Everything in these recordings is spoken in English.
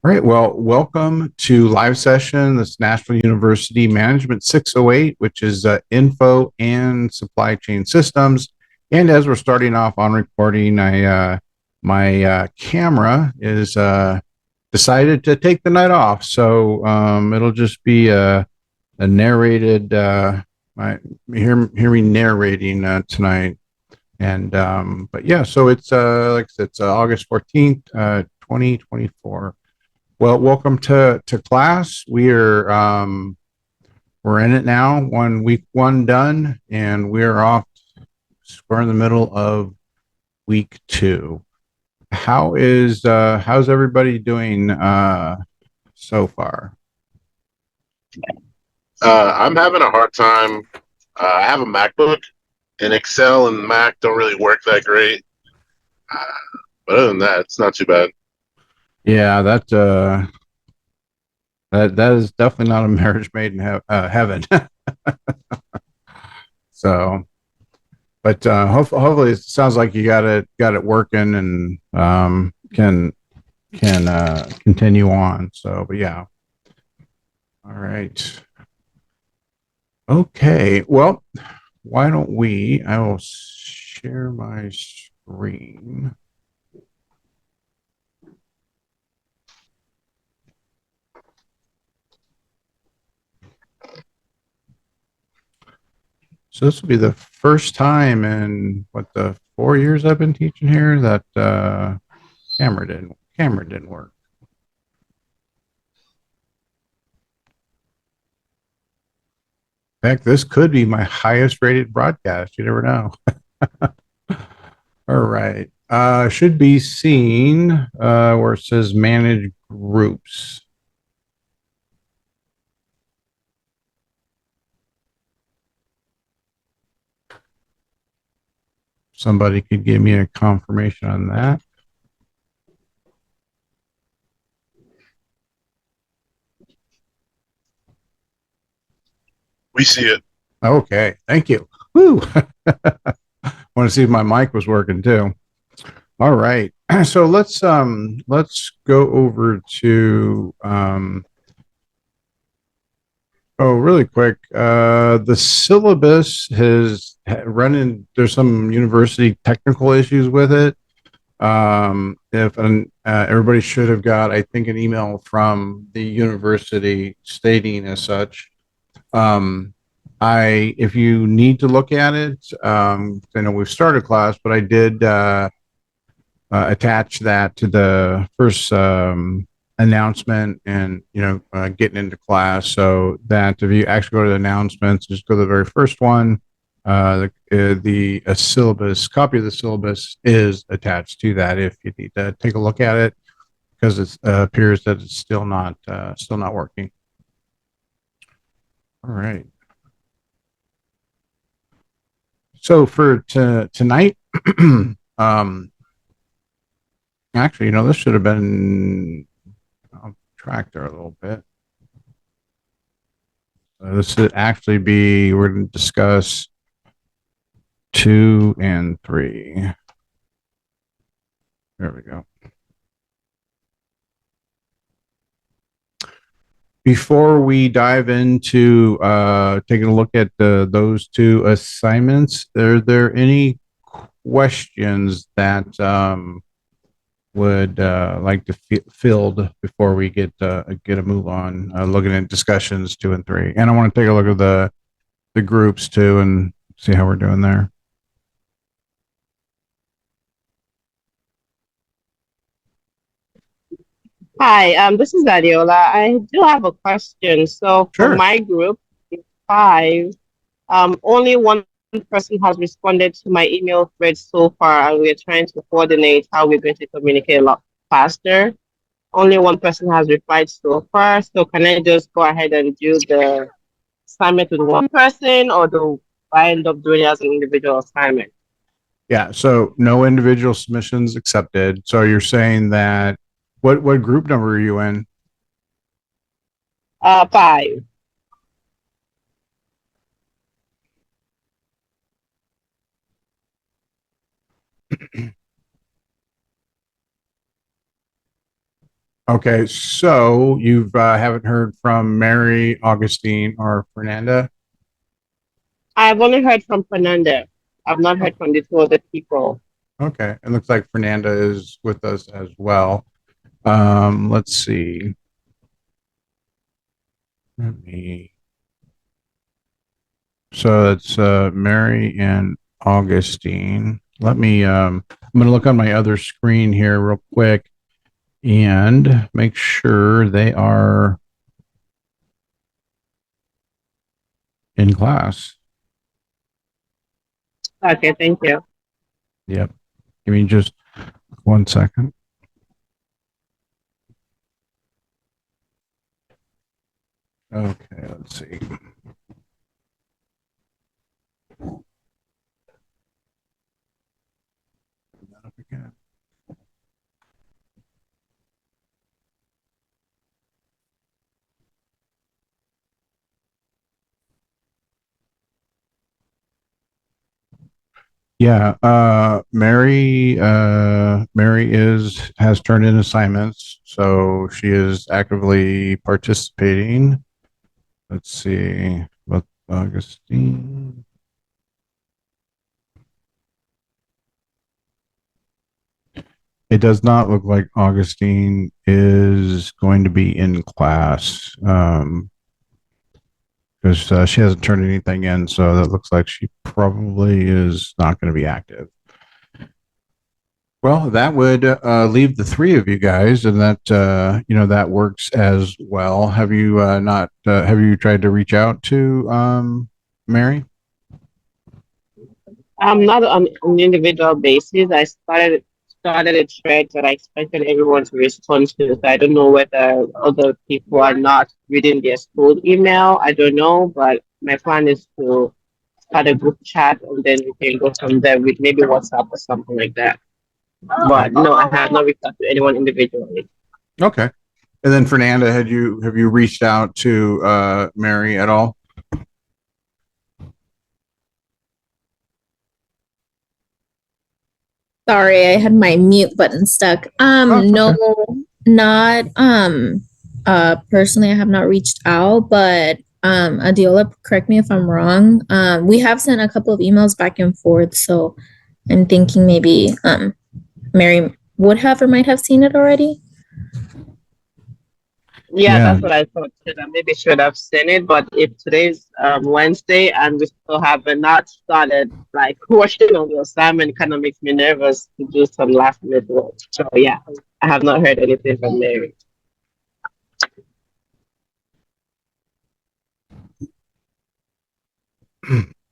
All right. Well, welcome to live session. This National University Management 608, which is info and supply chain systems. And as we're starting off on recording, my camera is decided to take the night off, so it'll just be a narrated. My hear me narrating tonight. And but yeah, so it's like I said, it's August 14th, 2024. Well, welcome to class. We're in it now. Week one done, and we're off. We're in the middle of week two. How's everybody doing so far? I'm having a hard time. I have a MacBook, and Excel and Mac don't really work that great. Uh, but other than that, it's not too bad. Yeah, that is definitely not a marriage made in heaven. So, but hopefully, it sounds like you got it working and can continue on. So, but yeah, all right. Okay. Well, why don't we? I will share my screen. So this will be the first time in what the 4 years I've been teaching here that camera didn't work. In fact, this could be my highest rated broadcast. You never know. All right. Should be seen where it says manage groups. Somebody could give me a confirmation on that. We see it. Okay. Thank you. Woo. Want to see if my mic was working too. All right. So let's go over to really quick. The syllabus has run in. There's some university technical issues with it. If everybody should have got, I think, an email from the university stating as such. Um, if you need to look at it, I know we've started class, but I did attach that to the first announcement and getting into class, so that if you actually go to the announcements, just go to the very first one. The syllabus copy of the syllabus is attached to that if you need to take a look at it, because it appears that it's still not working. All right. So for tonight, um, actually, this should have been I'll track there a little bit. This should actually be, we're going to discuss 2 and 3. There we go. Before we dive into taking a look at those two assignments, are there any questions that would like to filled before we get a move on looking at discussions 2 and 3? And I want to take a look at the groups too and see how we're doing there. Hi, this is Adiola. I do have a question. So for Sure. my group, five, only one person has responded to my email thread so far, and we're trying to coordinate how we're going to communicate a lot faster. Only one person has replied so far. So can I just go ahead and do the assignment with one person, or do I end up doing it as an individual assignment? Yeah. So no individual submissions accepted. So you're saying that what group number are you in? Five. Okay, so you've haven't heard from Mary, Augustine, or Fernanda? I've only heard from Fernanda. I've not heard from the two other people. Okay, it looks like Fernanda is with us as well. Let's see. Let me. So it's Mary and Augustine. Let me. I'm going to look on my other screen here real quick and make sure they are in class. Okay, thank you. Yep. Give me just 1 second. Okay, let's see. That up again. Yeah, Mary has turned in assignments, so she is actively participating. Let's see, about Augustine. It does not look like Augustine is going to be in class, because she hasn't turned anything in, so that looks like she probably is not going to be active. Well, that would leave the three of you guys, and that that works as well. Have you not? Have you tried to reach out to Mary? I'm not on an individual basis. I started a thread that I expected everyone to respond to. So I don't know whether other people are not reading their school email. I don't know, but my plan is to start a group chat and then we can go from there with maybe WhatsApp or something like that. Okay. But no, I have not reached out to anyone individually. Okay. And then Fernanda, have you reached out to Mary at all? Sorry, I had my mute button stuck. Oh, it's No, okay. not personally I have not reached out, but Adiola, correct me if I'm wrong. We have sent a couple of emails back and forth, so I'm thinking maybe Mary would have or might have seen it already. Yeah, Yeah. that's what I thought too. That maybe should have seen it, but if today's Wednesday and we still haven't not started like working on the assignment, kind of makes me nervous to do some last minute work. So yeah, I have not heard anything from Mary.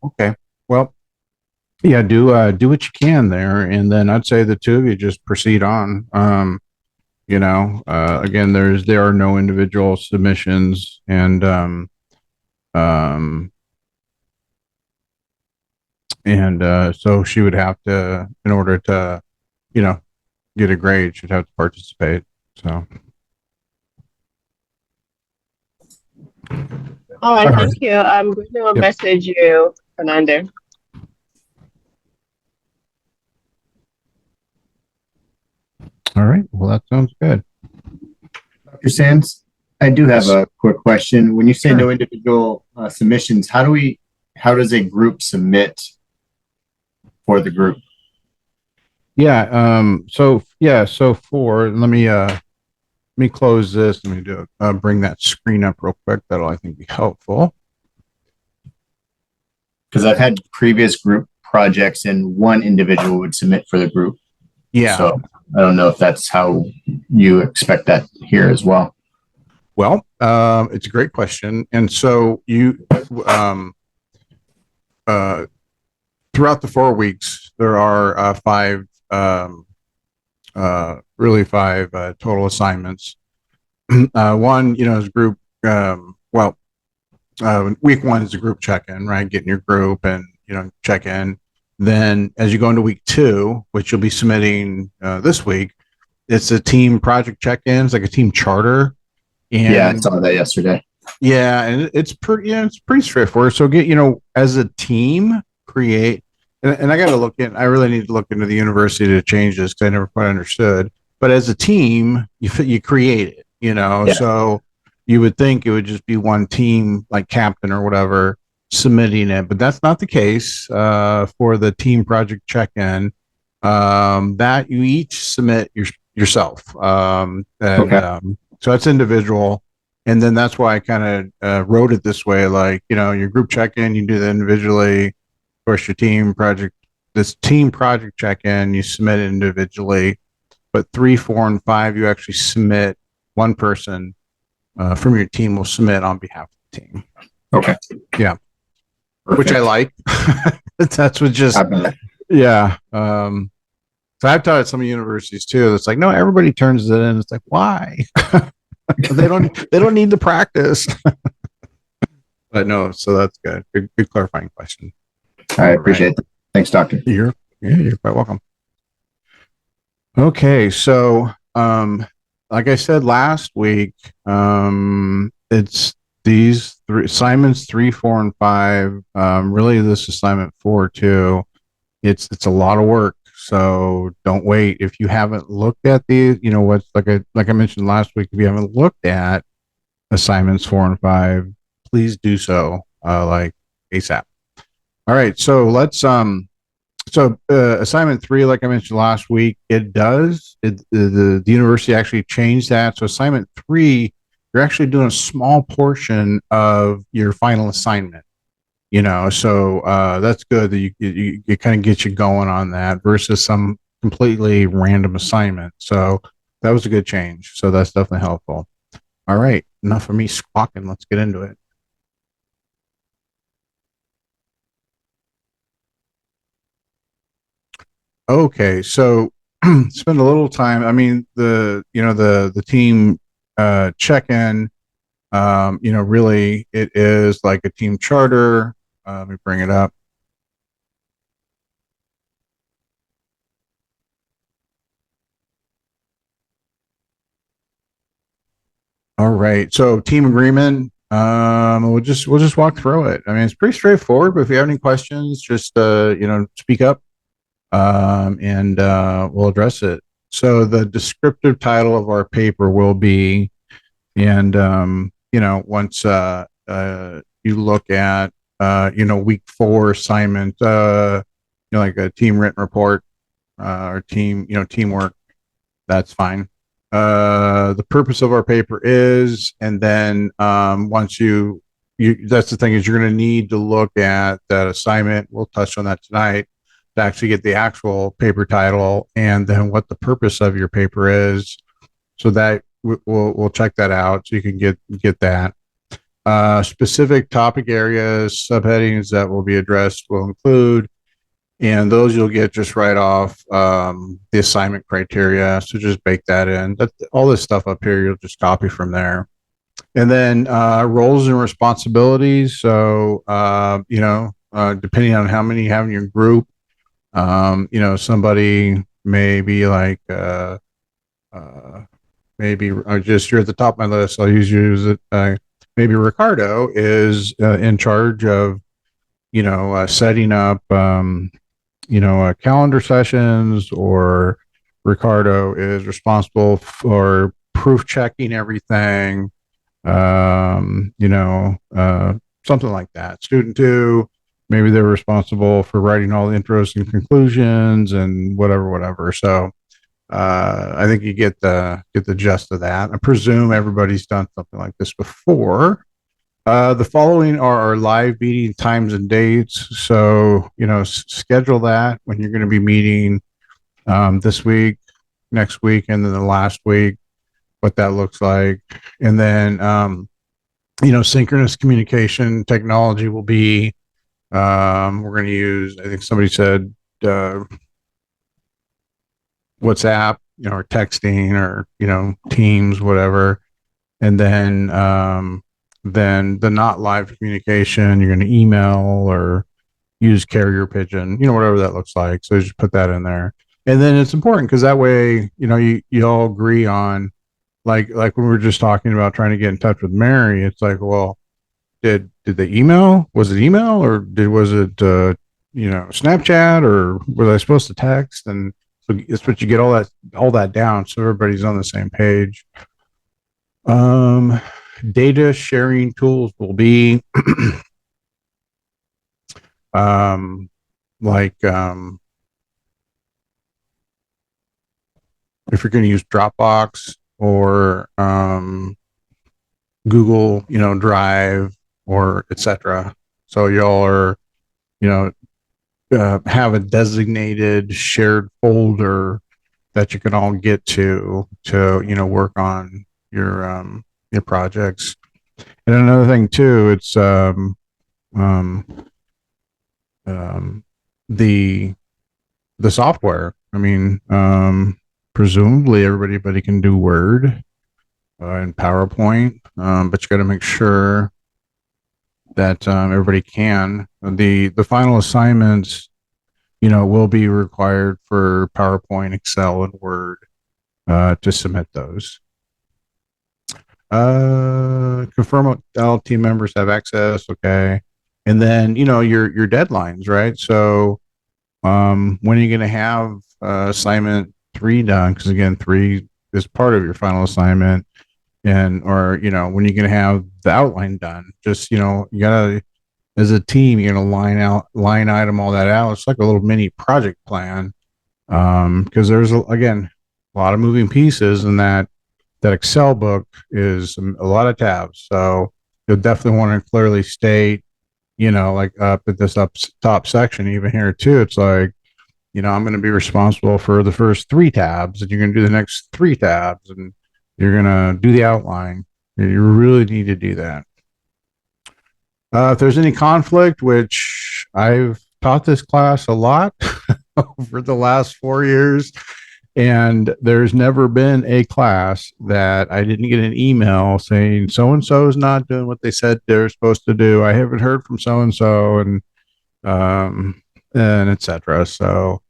Okay. Well, yeah, do what you can there, and then I'd say the two of you just proceed on. Again, there are no individual submissions, um, and so she would have to, in order to, you know, get a grade, she'd have to participate. So, All right, all right. thank you. I'm going to Yep. message you, Fernanda. All right. Well, that sounds good. Dr. Sands, I do have a quick question. When you say Sure. no individual submissions, how does a group submit for the group? Yeah. Let me close this. Let me bring that screen up real quick. That'll, I think, be helpful. Because I've had previous group projects and one individual would submit for the group. Yeah. So I don't know if that's how you expect that here as well. Well, it's a great question. And so throughout the 4 weeks, there are five total assignments. One, is group. Week one is a group check-in, right? Getting your group and check in. Then, as you go into week two, which you'll be submitting this week, it's a team project check-ins, like a team charter. And yeah, I saw that yesterday. Yeah, and it's pretty straightforward. So as a team, create, and I got to I really need to look into the university to change this because I never quite understood. but as a team, you create it, Yeah. so you would think it would just be one team, like captain or whatever, submitting it, but that's not the case for the team project check-in. That you each submit yourself, and Okay. so that's individual. And then that's why I kind of wrote it this way, like, your group check-in, you do that individually. Of course, this team project check-in, you submit it individually, but 3, 4, and 5, you actually submit. One person from your team will submit on behalf of the team. Okay. Yeah. Perfect. Which I like. That's what just, I've been- yeah. So I've taught at some universities too. It's like, no, everybody turns it in. It's like, why? they don't need the practice. But no, so that's good. Good clarifying question. I appreciate it. Thanks, Doctor. You're quite welcome. Okay, so like I said last week, it's these three assignments, 3, 4, and 5. Really, this assignment 4 too. It's a lot of work. So don't wait. If you haven't looked at these, what's like I mentioned last week, if you haven't looked at assignments 4 and 5, please do so, like ASAP. All right, so let's assignment 3, like I mentioned last week, the university actually changed that. So assignment 3, you're actually doing a small portion of your final assignment. So that's good that you kind of get you going on that versus some completely random assignment. So that was a good change. So that's definitely helpful. All right, enough of me squawking. Let's get into it. Okay, so spend a little time. I mean, the team check-in. Really, it is like a team charter. Let me bring it up. All right, so team agreement. We'll just walk through it. I mean, it's pretty straightforward. But if you have any questions, just speak up, and we'll address it. So the descriptive title of our paper will be, and once you look at week 4 assignment, like a team written report, or teamwork, that's fine. The purpose of our paper is, and then once you that's the thing, is you're going to need to look at that assignment. We'll touch on that tonight to actually get the actual paper title and then what the purpose of your paper is, so that we'll check that out so you can get that. Specific topic areas, subheadings that will be addressed will include, and those you'll get just right off the assignment criteria. So just bake that in. All this stuff up here, you'll just copy from there. And then roles and responsibilities. So, depending on how many you have in your group, somebody may be like, maybe just you're at the top of my list. I'll use it. Maybe Ricardo is in charge of, setting up, calendar sessions, or Ricardo is responsible for proof checking everything, something like that. Student 2, maybe they're responsible for writing all the intros and conclusions and whatever. So I think you get the gist of that. I presume everybody's done something like this before. The following are our live meeting times and dates. So, schedule that when you're going to be meeting this week, next week, and then the last week, what that looks like. And then, synchronous communication technology will be, we're going to use, I think somebody said, WhatsApp, or texting, or, Teams, whatever. And then the not live communication, you're going to email or use carrier pigeon, whatever that looks like. So just put that in there. And then it's important because that way, you all agree on, like when we were just talking about trying to get in touch with Mary, it's like, well, did they email? Was it email, or was it Snapchat, or was I supposed to text? And So it's what you get all that down, so everybody's on the same page. Data sharing tools will be like if you're going to use Dropbox or Google, Drive or etc. So y'all are, you know, have a designated shared folder that you can all get to work on your projects. And another thing too, it's um, the software. I mean, presumably everybody can do Word and PowerPoint, but you got to make sure that everybody can. The final assignments, will be required for PowerPoint, Excel, and Word to submit those. Confirm all team members have access. Okay. And then, your deadlines, right? So, when are you going to have assignment 3 done? Because again, 3 is part of your final assignment. And, or, when are you going to have the outline done? Just, you gotta, as a team, you're going to line item all that out. It's like a little mini project plan. Because there's, again, a lot of moving pieces, and that Excel book is a lot of tabs. So you'll definitely want to clearly state, like up at this top section, even here too, it's like, I'm going to be responsible for the first 3 tabs, and you're going to do the next 3 tabs, and you're going to do the outline. You really need to do that. If there's any conflict, which I've taught this class a lot over the last 4 years, and there's never been a class that I didn't get an email saying so-and-so is not doing what they said they're supposed to do. I haven't heard from so-and-so, and etc. So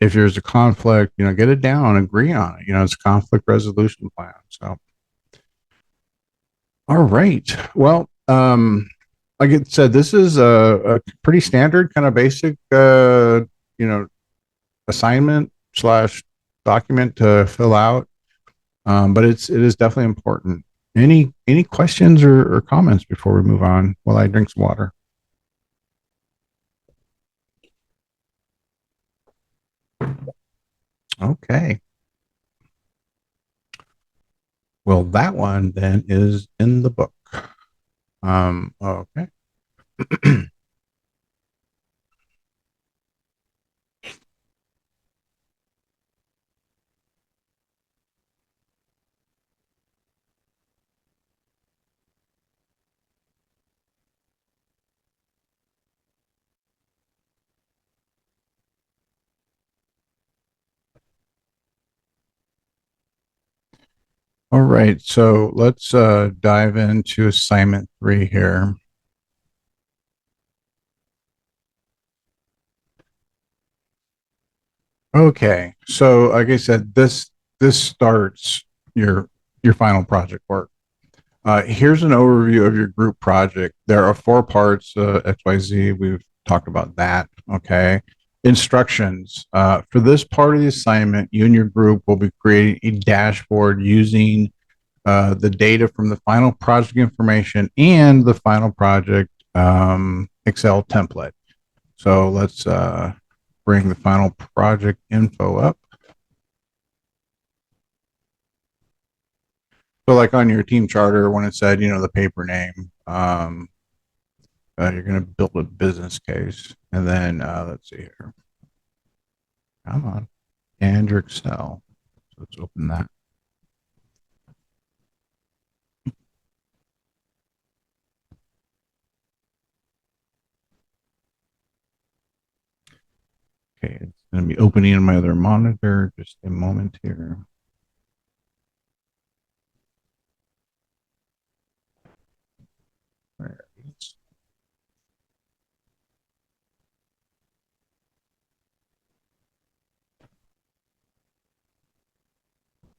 if there's a conflict, get it down, agree on it. It's a conflict resolution plan. So, all right. Well, like I said, this is a pretty standard kind of basic, assignment / document to fill out. But it is definitely important. Any questions or comments before we move on while I drink some water? Okay. Well, that one then is in the book. Okay. All right, so let's dive into assignment 3 here. Okay, so like I said, this starts your final project work. Here's an overview of your group project. There are 4 parts, XYZ. We've talked about that. Okay. Instructions. For this part of the assignment, you and your group will be creating a dashboard using the data from the final project information and the final project Excel template. So let's bring the final project info up. So like on your team charter, when it said, the paper name, you're going to build a business case. And then let's see here. Come on. And your Excel. So let's open that. Okay, it's going to be opening in my other monitor. Just a moment here. Where is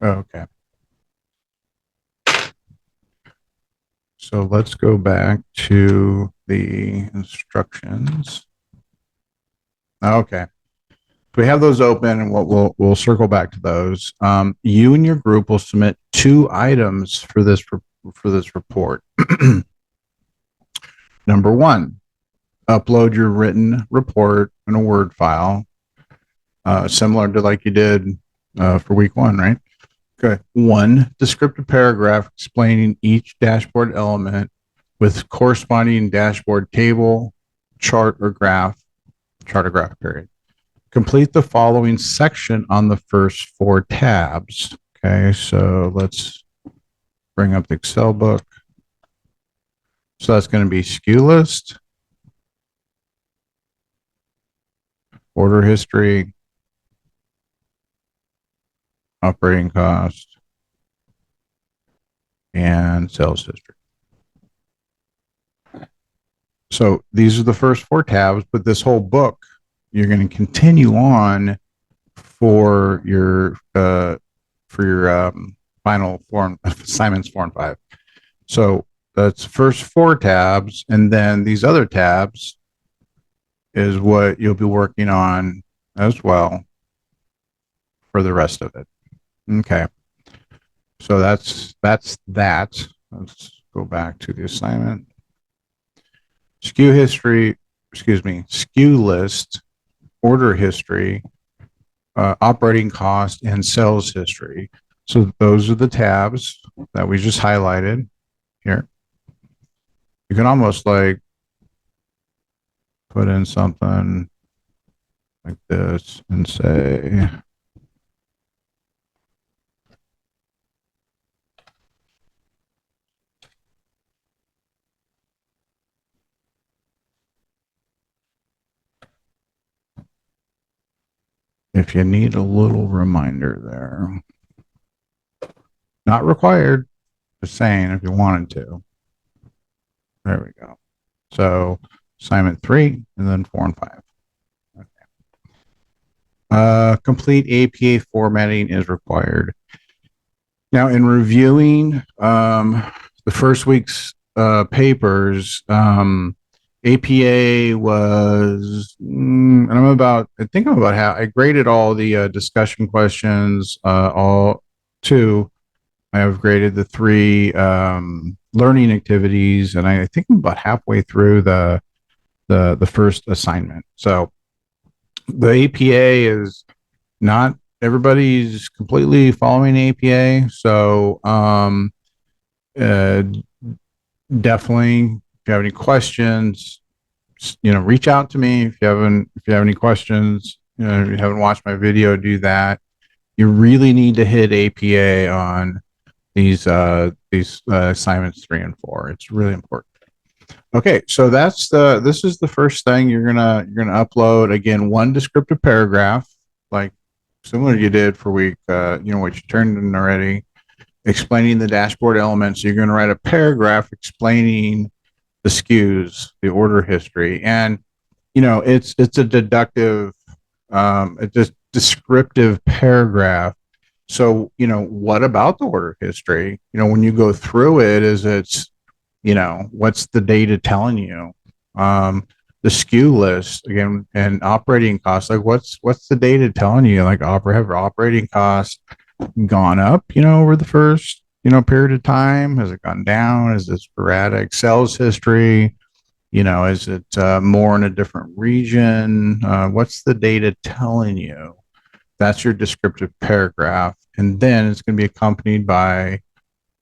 okay. So let's go back to the instructions. Okay. we have those open, and we'll circle back to those. You and your group will submit 2 items for this report. Number 1, upload your written report in a Word file, similar to like you did for week 1, right? Okay. 1 descriptive paragraph explaining each dashboard element with corresponding dashboard table, chart or graph, period. Complete the following section on the first 4 tabs. Okay, so let's bring up the Excel book. So that's going to be SKU list, order history, operating cost, and sales history. So these are the first 4 tabs, but this whole book, you're going to continue on for your final form assignments 4 and 5. So that's first 4 tabs, and then these other tabs is what you'll be working on as well for the rest of it. Okay. So that's that. Let's go back to the assignment. SKU list, order history, operating cost, and sales history. So those are the tabs that we just highlighted here. You can almost like put in something like this and say, if you need a little reminder there. Not required, just saying if you wanted to. There we go. So assignment 3 and then 4 and 5. Okay. Complete APA formatting is required. Now, in reviewing the first week's papers, APA was, and I think I'm about how I graded all the discussion questions, all 2. I have graded the 3 learning activities, and I think I'm about halfway through the first assignment. So the APA is not everybody's completely following APA. So definitely, if you have any questions, reach out to me. If you have any questions, if you haven't watched my video, do that. You really need to hit APA on these assignments 3 and 4. It's really important. Okay, so this is the first thing you're gonna upload. Again, 1 descriptive paragraph, like similar you did for week, what you turned in already, explaining the dashboard elements. You're gonna write a paragraph explaining the SKUs, the order history, and it's a deductive, it's a descriptive paragraph. So, what about the order history? When you go through it, what's the data telling you? The SKU list, again, and operating costs, like what's the data telling you? Like have operating costs gone up, over the first, period of time? Has it gone down? Is it sporadic? Sales history, is it more in a different region? What's the data telling you? That's your descriptive paragraph. And then it's going to be accompanied by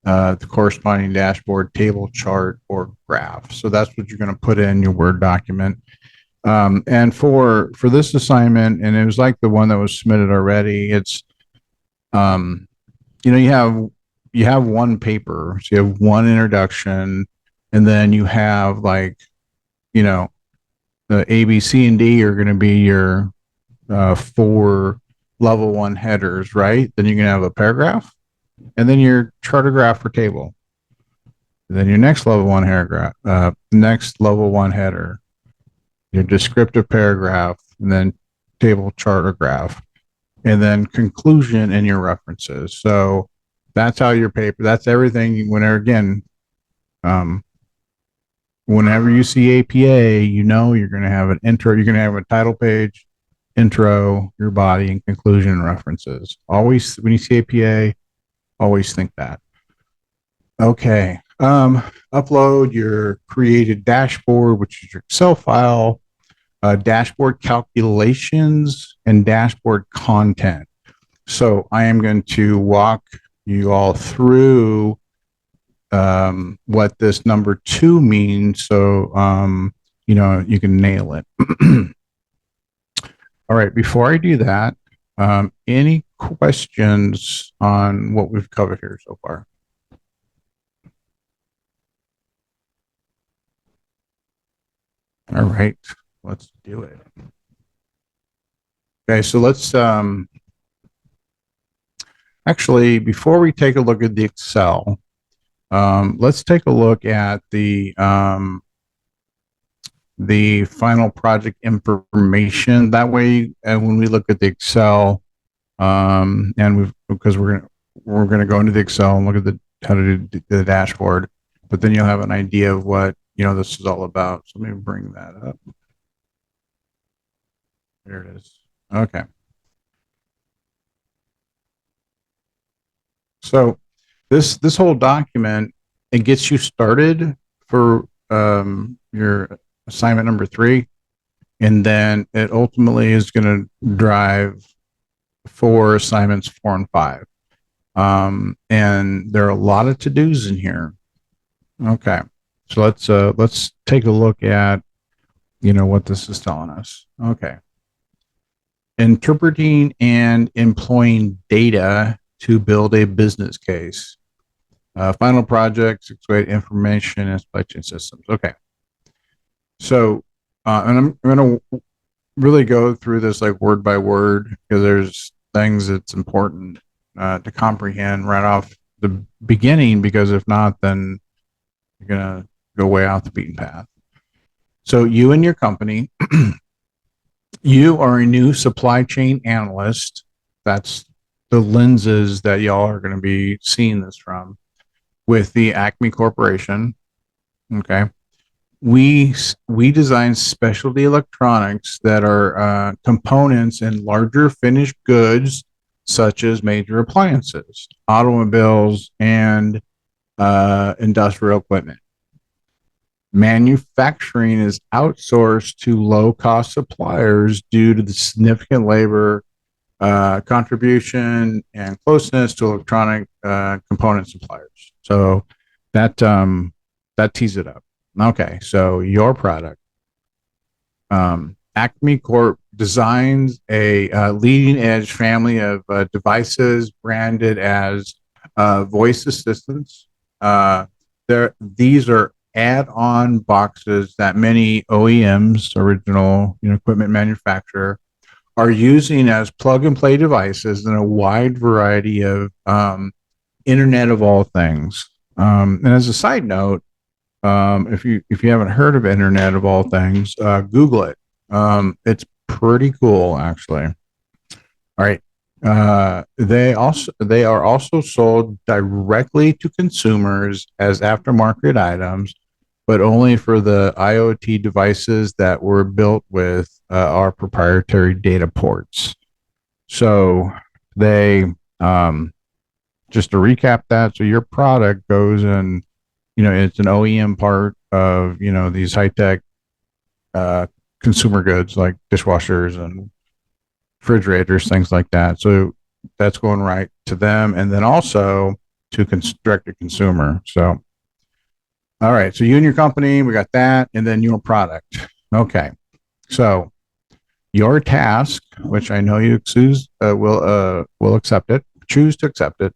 the corresponding dashboard, table, chart, or graph. So that's what you're going to put in your Word document. And for this assignment, and it was like the one that was submitted already, it's, you have 1 paper. So you have 1 introduction, and then you have the A, B, C, and D are going to be your 4 level 1 headers, right? Then you're going to have a paragraph, and then your chart or graph or table. And then your next level 1 header, your descriptive paragraph, and then table, chart, or graph, and then conclusion and your references. So that's how your paper, that's everything. Whenever you see APA, you're going to have an intro, you're going to have a title page, intro, your body, and conclusion and references. Always, when you see APA, always think that. Okay. Upload your created dashboard, which is your Excel file, dashboard calculations, and dashboard content. So I am going to walk you all through what this number 2 means. So, you can nail it. All right. Before I do that, any questions on what we've covered here so far? All right, let's do it. Okay, so let's actually, before we take a look at the Excel, let's take a look at the final project information. That way, when we look at the Excel, because we're gonna go into the Excel and look at how to do the dashboard, but then you'll have an idea of what this is all about. So let me bring that up. There it is. Okay. So this whole document, it gets you started for your assignment number 3, and then it ultimately is going to drive for assignments 4 and 5. And there are a lot of to-dos in here. Okay. So let's take a look at what this is telling us. Okay. Interpreting and employing data to build a business case. Final project, 608 information and supply chain systems. Okay. So, and I'm going to really go through this like word by word, because there's things that's important to comprehend right off the beginning, because if not, then you're going to go way off the beaten path. So you and your company, you are a new supply chain analyst. That's the lenses that y'all are going to be seeing this from, with the Acme Corporation. Okay. We design specialty electronics that are components in larger finished goods, such as major appliances, automobiles, and industrial equipment. Manufacturing is outsourced to low-cost suppliers due to the significant labor contribution and closeness to electronic component suppliers. So that tees it up. Okay, so your product. Acme Corp designs a leading edge family of devices branded as voice assistants. These are add-on boxes that many OEMs, original equipment manufacturer, are using as plug-and-play devices in a wide variety of Internet of all things. And as a side note, if you haven't heard of Internet of all things, Google it. It's pretty cool, actually. All right. They are also sold directly to consumers as aftermarket items, but only for the IoT devices that were built with our proprietary data ports. So they, just to recap that, so your product goes in, it's an OEM part of, these high-tech consumer goods like dishwashers and refrigerators, things like that. So that's going right to them, and then also to direct to consumer. So, all right. So you and your company, we got that, and then your product. Okay. So your task, which I know you will accept it, choose to accept it.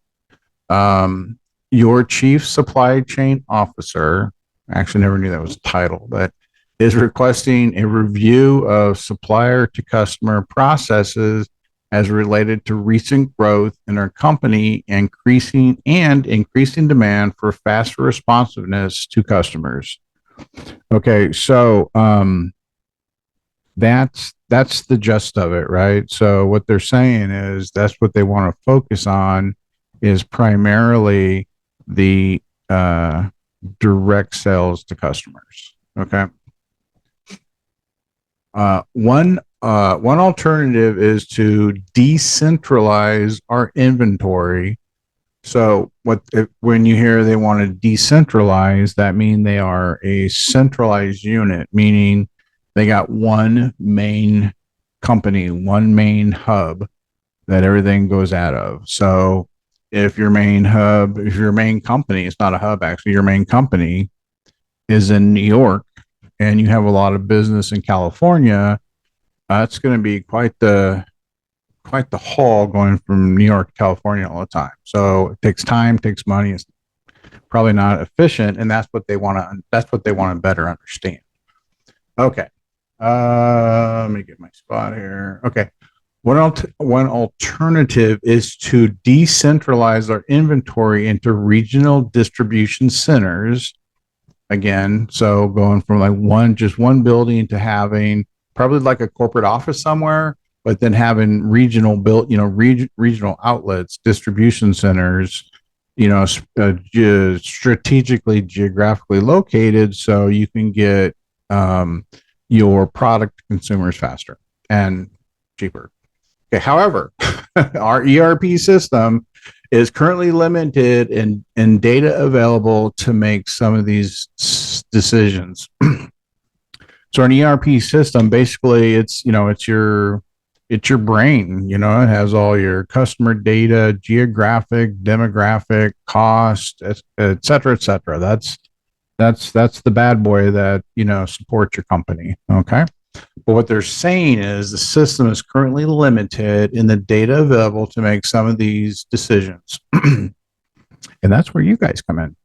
Your chief supply chain officer, I actually never knew that was a title, but is requesting a review of supplier to customer processes as related to recent growth in our company, increasing demand for faster responsiveness to customers. Okay, so that's the gist of it, right? So what they're saying is that's what they want to focus on, is primarily the direct sales to customers. Okay. One one alternative is to decentralize our inventory. So when you hear they want to decentralize, that means they are a centralized unit, meaning they got one main company, one main hub that everything goes out of. So if your main company, it's not a hub actually, your main company is in New York and you have a lot of business in California, it's going to be quite the haul going from New York to California all the time. So it takes time, takes money. It's probably not efficient, and that's what they want to. That's what they want to better understand. Okay, let me get my spot here. Okay, one alternative is to decentralize our inventory into regional distribution centers. Again, so going from like just one building to having probably like a corporate office somewhere, but then having regional outlets, distribution centers, strategically, geographically located, so you can get your product to consumers faster and cheaper. Okay. However, our ERP system is currently limited in data available to make some of these decisions. So an ERP system, basically, it's your brain. It has all your customer data, geographic, demographic, cost, et cetera, et cetera. That's the bad boy that supports your company. Okay. But what they're saying is the system is currently limited in the data available to make some of these decisions. And that's where you guys come in.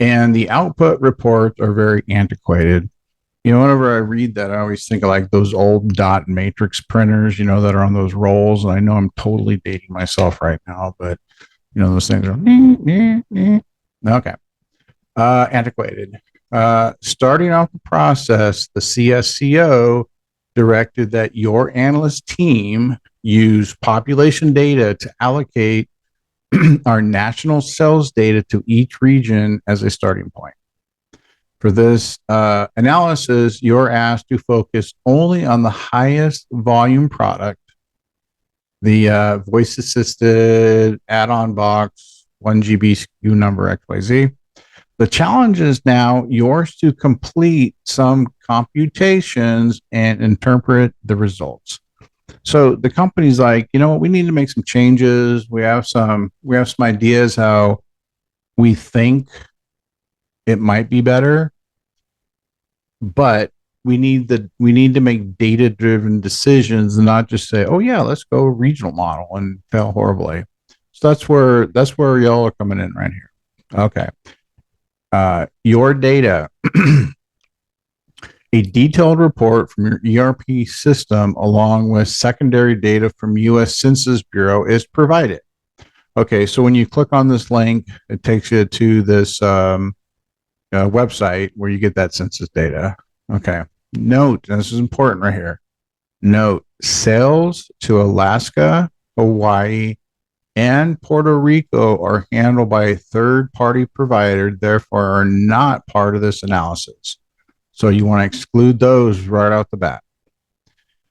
And the output reports are very antiquated. Whenever I read that, I always think of like those old dot matrix printers, that are on those rolls. And I know I'm totally dating myself right now, but those things are okay. Antiquated. Starting off the process, the CSCO directed that your analyst team use population data to allocate our national sales data to each region as a starting point. For this analysis, you're asked to focus only on the highest volume product, the voice assisted add-on box, 1 GB SKU number XYZ. The challenge is now yours to complete some computations and interpret the results. So the company's like, we need to make some changes. We have some ideas how we think it might be better, but we need to make data-driven decisions and not just say, oh yeah, let's go regional model and fail horribly. So that's where y'all are coming in right here. Okay. Your data, a detailed report from your ERP system along with secondary data from U.S. Census Bureau is provided. Okay, so when you click on this link, it takes you to this website where you get that census data. Okay, note, this is important right here. Note, sales to Alaska, Hawaii, and Puerto Rico are handled by a third-party provider, therefore are not part of this analysis. So you want to exclude those right out the bat.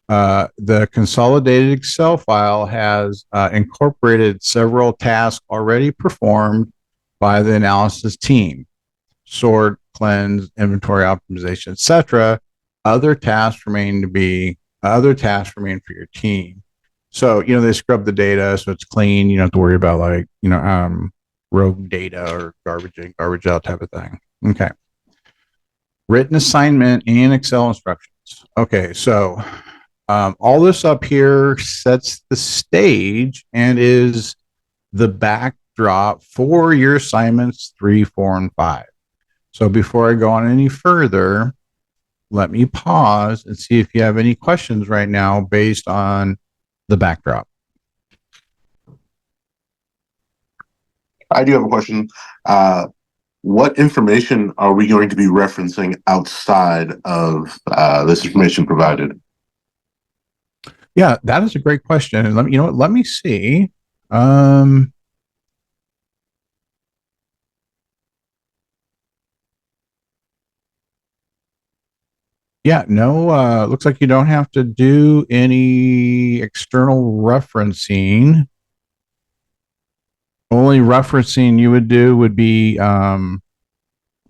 The consolidated Excel file has incorporated several tasks already performed by the analysis team: sort, cleanse, inventory optimization, etc. Other tasks remain for your team. So, they scrub the data so it's clean. You don't have to worry about rogue data or garbage in, garbage out type of thing. Okay. Written assignment and Excel instructions. Okay. So, all this up here sets the stage and is the backdrop for your assignments 3, 4, and 5. So before I go on any further, let me pause and see if you have any questions right now based on the backdrop. I do have a question. What information are we going to be referencing outside of this information provided? Yeah, that is a great question. And let me see. Yeah, no, looks like you don't have to do any external referencing. Only referencing you would do would be, like,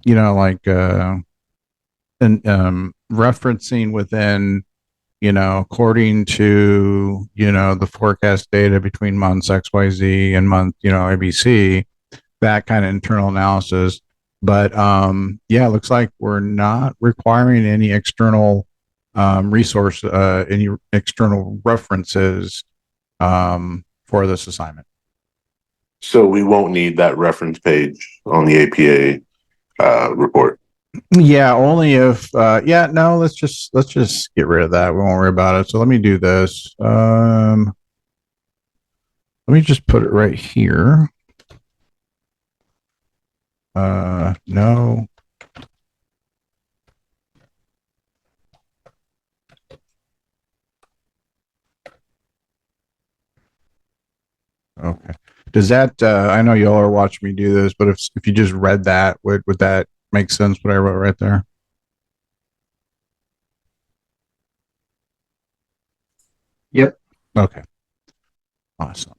and referencing within, according to, the forecast data between months XYZ and month, ABC, that kind of internal analysis. But yeah, it looks like we're not requiring any external resource, any external references for this assignment. So we won't need that reference page on the APA report. Yeah, only if yeah, no, let's just get rid of that. We won't worry about it. So let me do this. Let me just put it right here. No. Okay. Does that I know y'all are watching me do this, but if you just read that, would that make sense what I wrote right there? Yep. Okay. Awesome.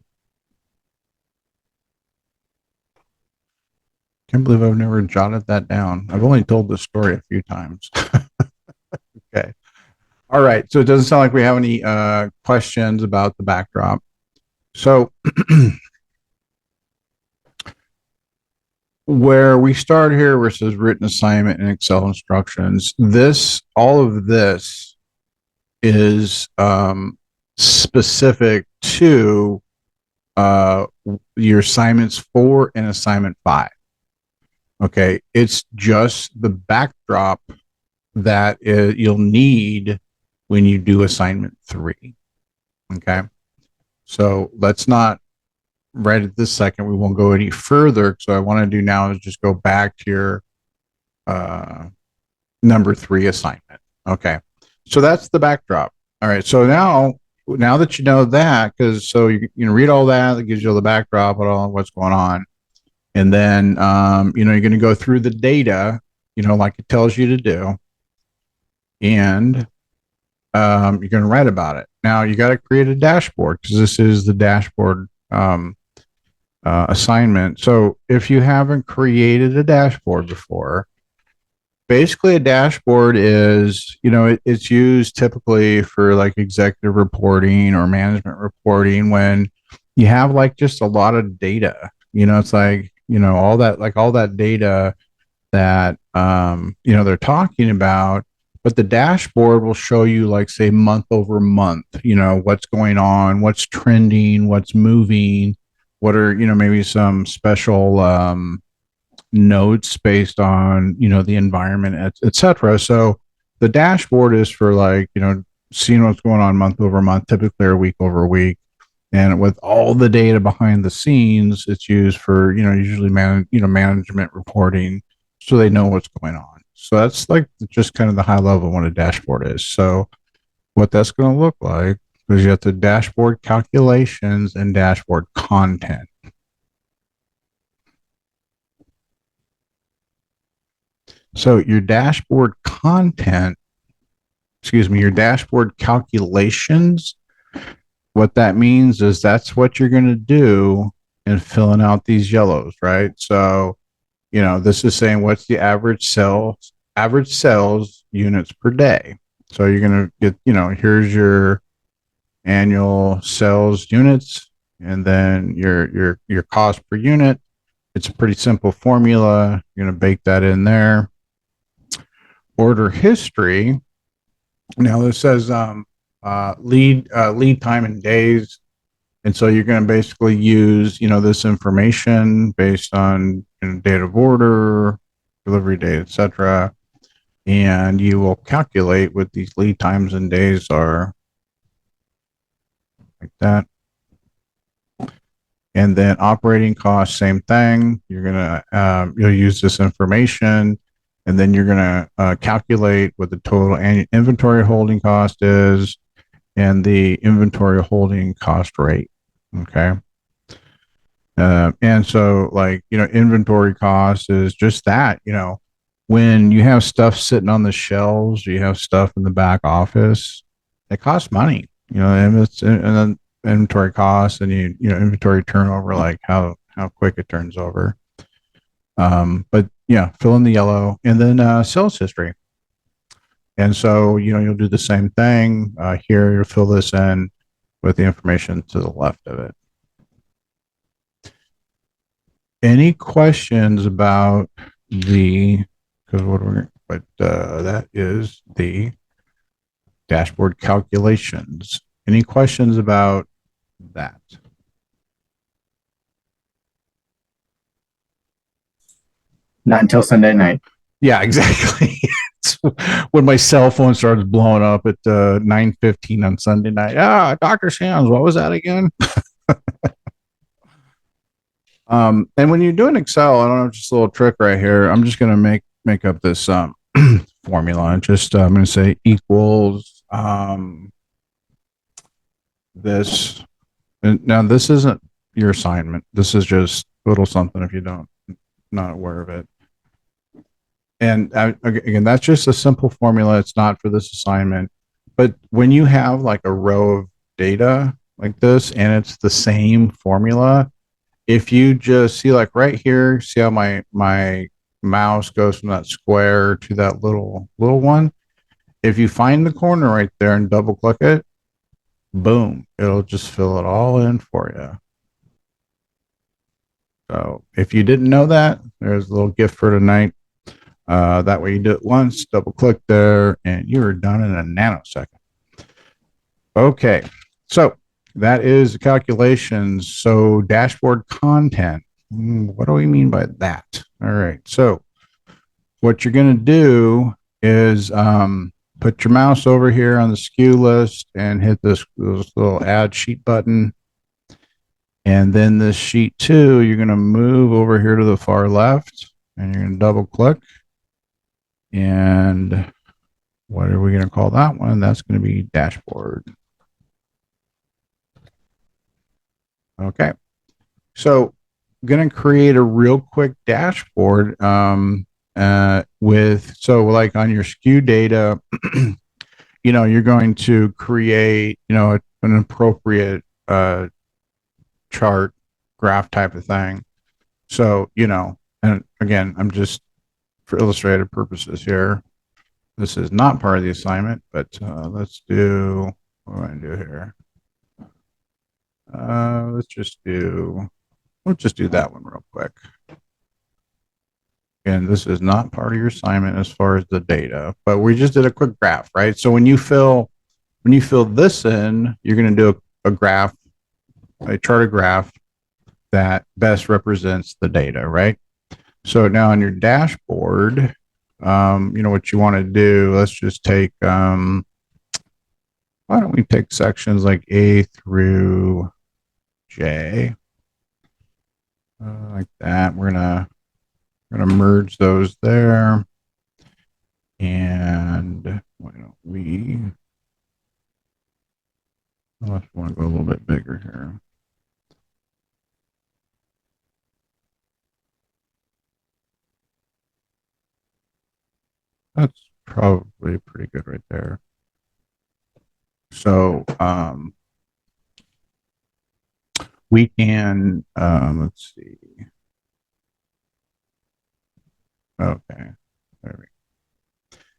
Can't believe I've never jotted that down. I've only told this story a few times. Okay. All right. So it doesn't sound like we have any questions about the backdrop. So where we start here versus written assignment and Excel instructions, all of this is specific to your assignments 4 and assignment 5. Okay. It's just the backdrop that you'll need when you do assignment 3. Okay. So let's not right at this second, we won't go any further. So I want to do now is just go back to your number 3 assignment. Okay. So that's the backdrop. All right. So now that you know that, because so you read all that, that gives you the backdrop of all what's going on. And then, you're going to go through the data, like it tells you to do. And you're going to write about it. Now you got to create a dashboard because this is the dashboard assignment. So if you haven't created a dashboard before, basically a dashboard is, it's used typically for like executive reporting or management reporting when you have like just a lot of data. It's like, all that data that they're talking about, but the dashboard will show you like say month over month, what's going on, what's trending, what's moving, what are maybe some special notes based on the environment, etc. So the dashboard is for like seeing what's going on month over month, typically or week over week. And with all the data behind the scenes, it's used for usually management reporting, so they know what's going on. So that's like just kind of the high level of what a dashboard is. So what that's going to look like is you have the dashboard calculations and dashboard content. So your dashboard content, your dashboard calculations, what that means is that's what you're going to do in filling out these yellows, right? So, this is saying what's the average sales units per day. So you're going to get, here's your annual sales units and then your cost per unit. It's a pretty simple formula. You're going to bake that in there. Order history. Now this says lead time in days, and so you're going to basically use this information based on date of order, delivery date, etc., and you will calculate what these lead times and days are, like that. And then operating costs, same thing. You're gonna you'll use this information, and then you're gonna calculate what the total annual inventory holding cost is, and the inventory holding cost rate. Okay. And so like, inventory cost is just that, when you have stuff sitting on the shelves, you have stuff in the back office, it costs money, and it's and then inventory costs and inventory turnover, like how quick it turns over. But yeah, fill in the yellow and then sales history. And so, you'll do the same thing here. You'll fill this in with the information to the left of it. Any questions about that is the dashboard calculations. Any questions about that? Not until Sunday night. Yeah, exactly. When my cell phone starts blowing up at 9:15 on Sunday night. Dr. Sands, what was that again? And when you're doing Excel, I don't know, just a little trick right here. I'm just going to make up this formula. Just I'm going to say equals this. And now this isn't your assignment. This is just a little something if you don't not aware of it. And again, that's just a simple formula. It's not for this assignment. But when you have like a row of data like this and it's the same formula, if you just see like right here, see how my mouse goes from that square to that little one. If you find the corner right there and double click it, boom, it'll just fill it all in for you. So if you didn't know that, there's a little gift for tonight. That way you do it once, double click there, and you're done in a nanosecond. Okay, so that is the calculations. So dashboard content. What do we mean by that? All right, so what you're going to do is put your mouse over here on the SKU list and hit this little add sheet button. And then this sheet 2, you're going to move over here to the far left and you're going to double click. And what are we going to call that one? That's going to be dashboard. Okay. So I'm going to create a real quick dashboard so like on your SKU data, you're going to create, an appropriate chart graph type of thing. So, and again, I'm just for illustrative purposes here. This is not part of the assignment, but let's do what do I do here? We'll just do that one real quick. And this is not part of your assignment as far as the data, but we just did a quick graph, right? So when you fill this in, you're going to do a graph, a chart graph that best represents the data, right? So now on your dashboard, what you want to do, let's just take, why don't we take sections like A through J, like that. We're gonna merge those there. And why don't we, I want to go a little bit bigger here. That's probably pretty good right there. So we can, let's see. Okay, there we go.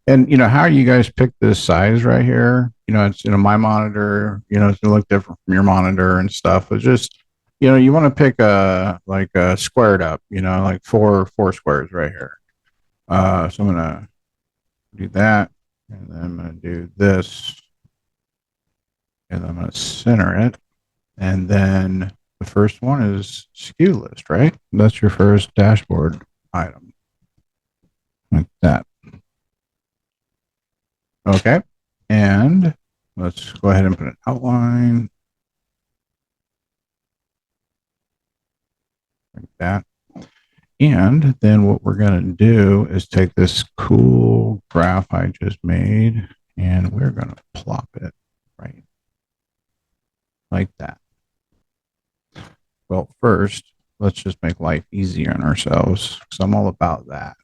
And how you guys pick this size right here? It's my monitor. It's gonna look different from your monitor and stuff. It's just you want to pick a squared up. Like four squares right here. So I'm gonna do that, and then I'm going to do this, and I'm going to center it, and then the first one is SKU list, right? That's your first dashboard item, like that. Okay, and let's go ahead and put an outline, like that. And then what we're going to do is take this cool graph I just made and we're going to plop it right like that. Well, first, let's just make life easier on ourselves because I'm all about that.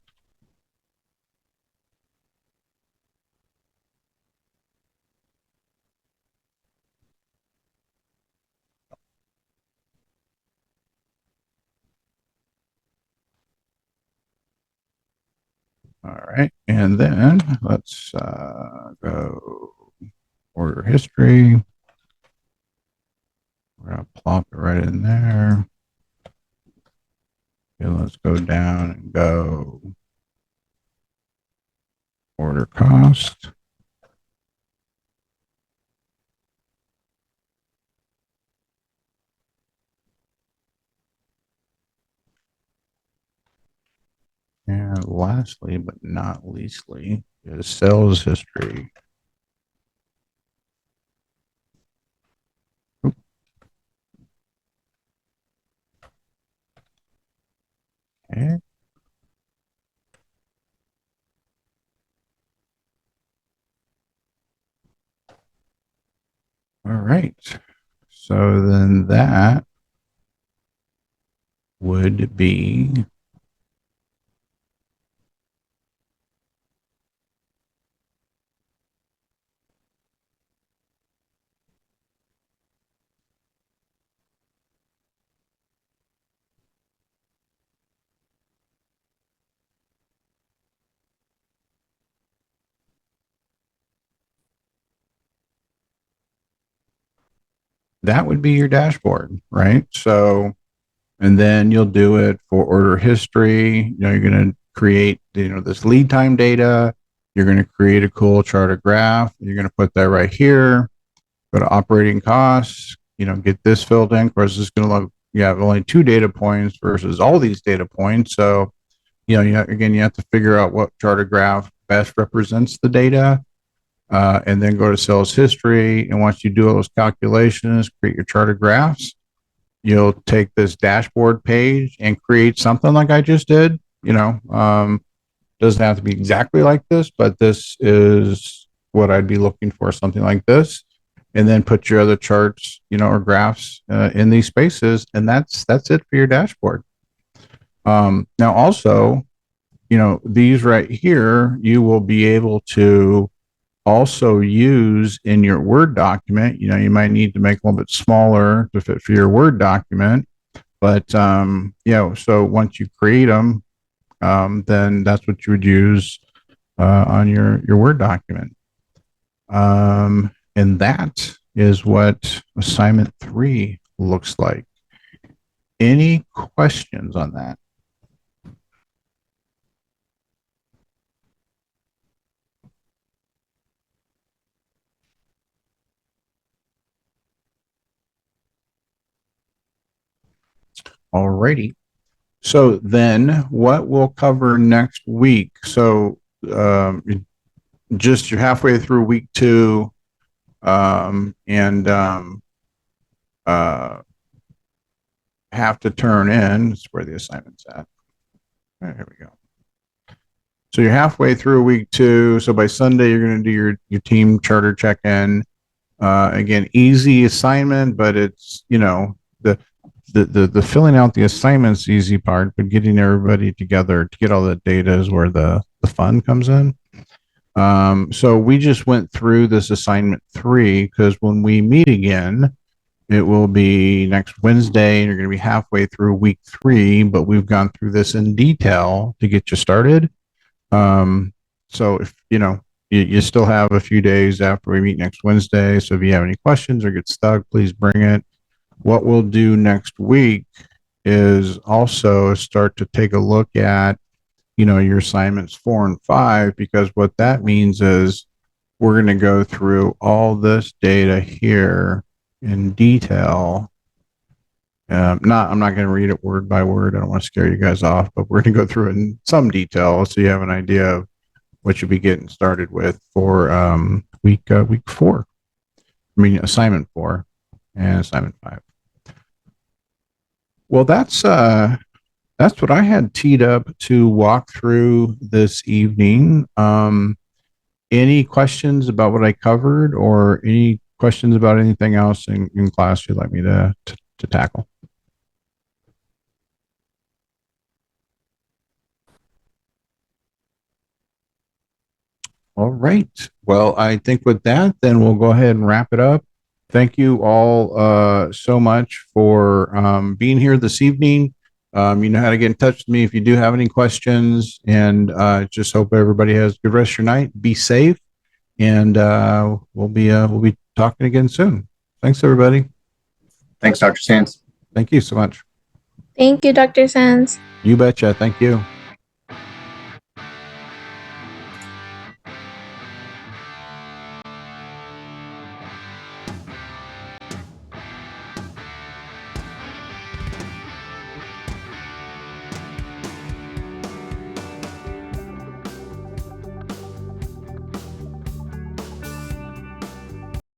All right. And then let's go order history. We're going to plop it right in there. Okay, let's go down and go order cost. And lastly, but not leastly, is sales history. Okay. All right. So then that would be that would be your dashboard, right? So, and then you'll do it for order history. You know, you're going to create, you know, this lead time data. You're going to create a cool chart graph. You're going to put that right here. Go to operating costs, you know, get this filled in. Of course, it's going to look, you have only 2 data points versus all these data points. So, you know, you have to figure out what chart graph best represents the data. And then go to sales history. And once you do all those calculations, create your chart graphs, you'll take this dashboard page and create something like I just did. You know, doesn't have to be exactly like this, but this is what I'd be looking for, something like this. And then put your other charts, you know, or graphs in these spaces, and that's it for your dashboard. Now, also, you know, these right here, you will be able to also use in your Word document. You know, you might need to make a little bit smaller to fit for your Word document, but you know, so once you create them, then that's what you would use on your Word document. And that is what assignment 3 looks like. Any questions on that? Alrighty. So then what we'll cover next week. So just you're halfway through week 2, and have to turn in. That's where the assignment's at. All right, here we go. So you're halfway through week 2. So by Sunday, you're going to do your team charter check-in. Again, easy assignment, but it's, you know, the filling out the assignment's the easy part, but getting everybody together to get all the data is where the fun comes in. So we just went through this assignment 3 because when we meet again, it will be next Wednesday, and you're going to be halfway through week 3, but we've gone through this in detail to get you started. So if, you know, you still have a few days after we meet next Wednesday. So if you have any questions or get stuck, please bring it. What we'll do next week is also start to take a look at, you know, your assignments 4 and 5, because what that means is we're going to go through all this data here in detail. I'm not going to read it word by word. I don't want to scare you guys off, but we're going to go through it in some detail so you have an idea of what you'll be getting started with for week 4. I mean, assignment 4 and assignment 5. Well, that's what I had teed up to walk through this evening. Any questions about what I covered, or any questions about anything else in class you'd like me to tackle? All right. Well, I think with that, then we'll go ahead and wrap it up. Thank you all so much for being here this evening. You know how to get in touch with me if you do have any questions, and just hope everybody has a good rest of your night. Be safe, and we'll be talking again soon. Thanks, everybody. Thanks, Dr. Sands. Thank you so much. Thank you, Dr. Sands. You betcha. Thank you.